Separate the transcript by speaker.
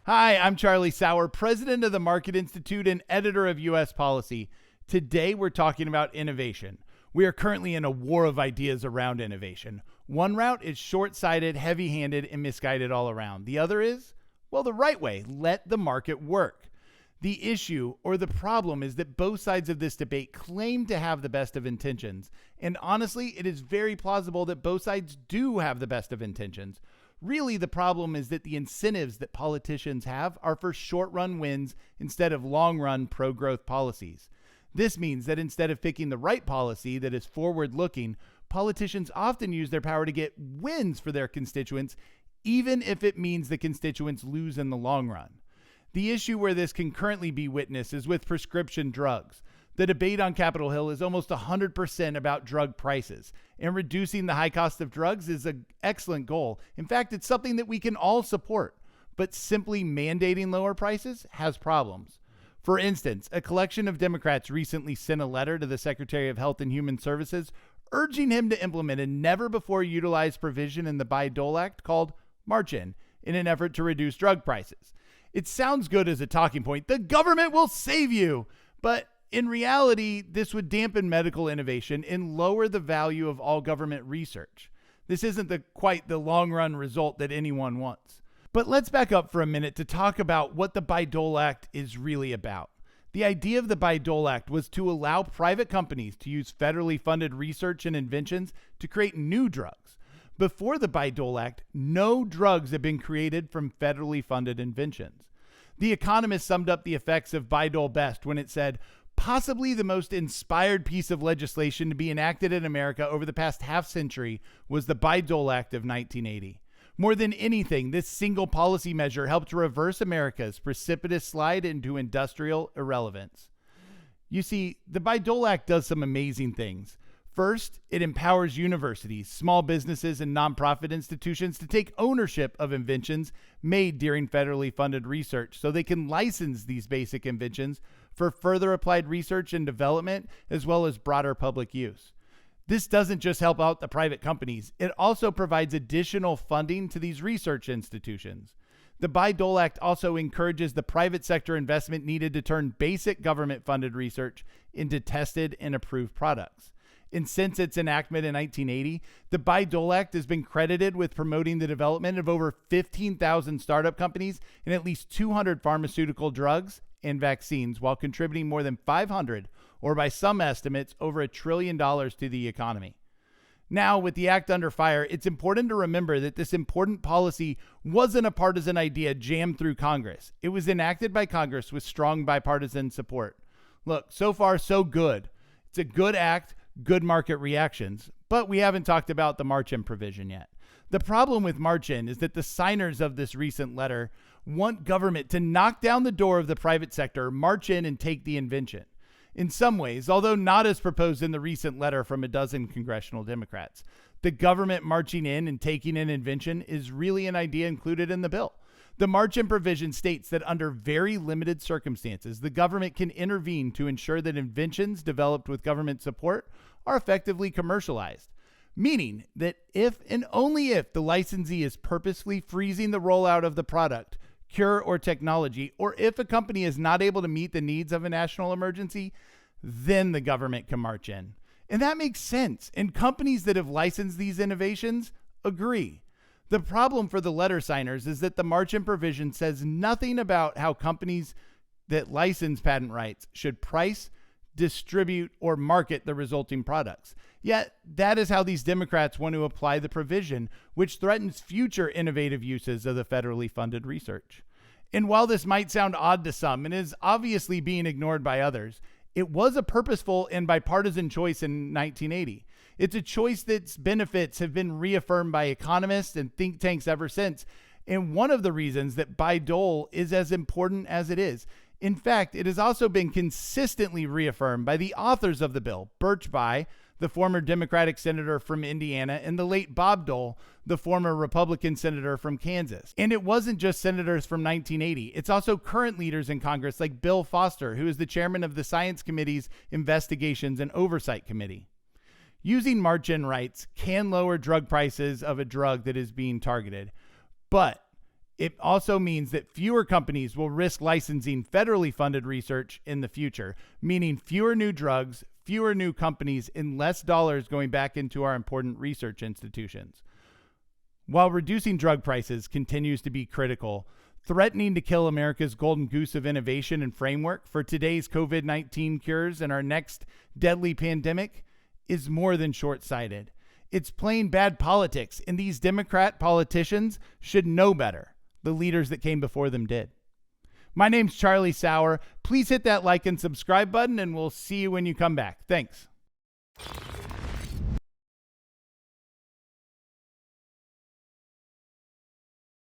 Speaker 1: Hi, I'm Charlie Sauer, president of the Market Institute and editor of U.S. Policy. Today, we're talking about innovation. We are currently in a war of ideas around innovation. One route is short-sighted, heavy-handed, and misguided all around. The other is, well, the right way. Let the market work. The issue or the problem is that both sides of this debate claim to have the best of intentions. And honestly, it is very plausible that both sides do have the best of intentions. Really, the problem is that the incentives that politicians have are for short-run wins instead of long-run pro-growth policies. This means that instead of picking the right policy that is forward-looking, politicians often use their power to get wins for their constituents, even if it means the constituents lose in the long run. The issue where this can currently be witnessed is with prescription drugs. The debate on Capitol Hill is almost 100% about drug prices, and reducing the high cost of drugs is an excellent goal. In fact, it's something that we can all support, but simply mandating lower prices has problems. For instance, a collection of Democrats recently sent a letter to the Secretary of Health and Human Services urging him to implement a never-before-utilized provision in the BiDole Act called Marchin in an effort to reduce drug prices. It sounds good as a talking point. The government will save you, but in reality, this would dampen medical innovation and lower the value of all government research. This isn't quite the long-run result that anyone wants. But let's back up for a minute to talk about what the BiDole Act is really about. The idea of the BiDole Act was to allow private companies to use federally funded research and inventions to create new drugs. Before the BiDole Act, no drugs had been created from federally funded inventions. The Economist summed up the effects of BiDole best when it said, possibly the most inspired piece of legislation to be enacted in America over the past half century was the BiDole Act of 1980. More than anything, this single policy measure helped reverse America's precipitous slide into industrial irrelevance. You see, the BiDole Act does some amazing things. First, it empowers universities, small businesses, and nonprofit institutions to take ownership of inventions made during federally funded research so they can license these basic inventions for further applied research and development, as well as broader public use. This doesn't just help out the private companies, it also provides additional funding to these research institutions. The BiDole Act also encourages the private sector investment needed to turn basic government-funded research into tested and approved products. And since its enactment in 1980, the BiDole Act has been credited with promoting the development of over 15,000 startup companies and at least 200 pharmaceutical drugs and vaccines, while contributing more than 500, or by some estimates, over $1 trillion to the economy. Now, with the act under fire, it's important to remember that this important policy wasn't a partisan idea jammed through Congress. It was enacted by Congress with strong bipartisan support. Look, so far, so good. It's a good act, good market reactions, but we haven't talked about the Marchin provision yet. The problem with Marchin is that the signers of this recent letter want government to knock down the door of the private sector, march in, and take the invention. In some ways, although not as proposed in the recent letter from a dozen congressional Democrats, the government marching in and taking an invention is really an idea included in the bill. The Marchin provision states that under very limited circumstances, the government can intervene to ensure that inventions developed with government support are effectively commercialized, meaning that if and only if the licensee is purposely freezing the rollout of the product, cure, or technology, or if a company is not able to meet the needs of a national emergency, then the government can march in. And that makes sense, and companies that have licensed these innovations agree. The problem for the letter signers is that the Marchin provision says nothing about how companies that license patent rights should price, distribute, or market the resulting products. Yet, that is how these Democrats want to apply the provision, which threatens future innovative uses of the federally funded research. And while this might sound odd to some and is obviously being ignored by others, it was a purposeful and bipartisan choice in 1980. It's a choice that's benefits have been reaffirmed by economists and think tanks ever since, and one of the reasons that BiDole is as important as it is. In fact, it has also been consistently reaffirmed by the authors of the bill, Birch Bayh, the former Democratic senator from Indiana, and the late Bob Dole, the former Republican senator from Kansas. And it wasn't just senators from 1980. It's also current leaders in Congress like Bill Foster, who is the chairman of the Science Committee's Investigations and Oversight Committee. Using Marchin rights can lower drug prices of a drug that is being targeted, but It also means that fewer companies will risk licensing federally funded research in the future, meaning fewer new drugs, fewer new companies, and less dollars going back into our important research institutions. While reducing drug prices continues to be critical, threatening to kill America's golden goose of innovation and framework for today's COVID-19 cures and our next deadly pandemic is more than short-sighted. It's plain bad politics, and these Democrat politicians should know better. The leaders that came before them did. My name's Charlie Sauer. Please hit that like and subscribe button, and we'll see you when you come back. Thanks.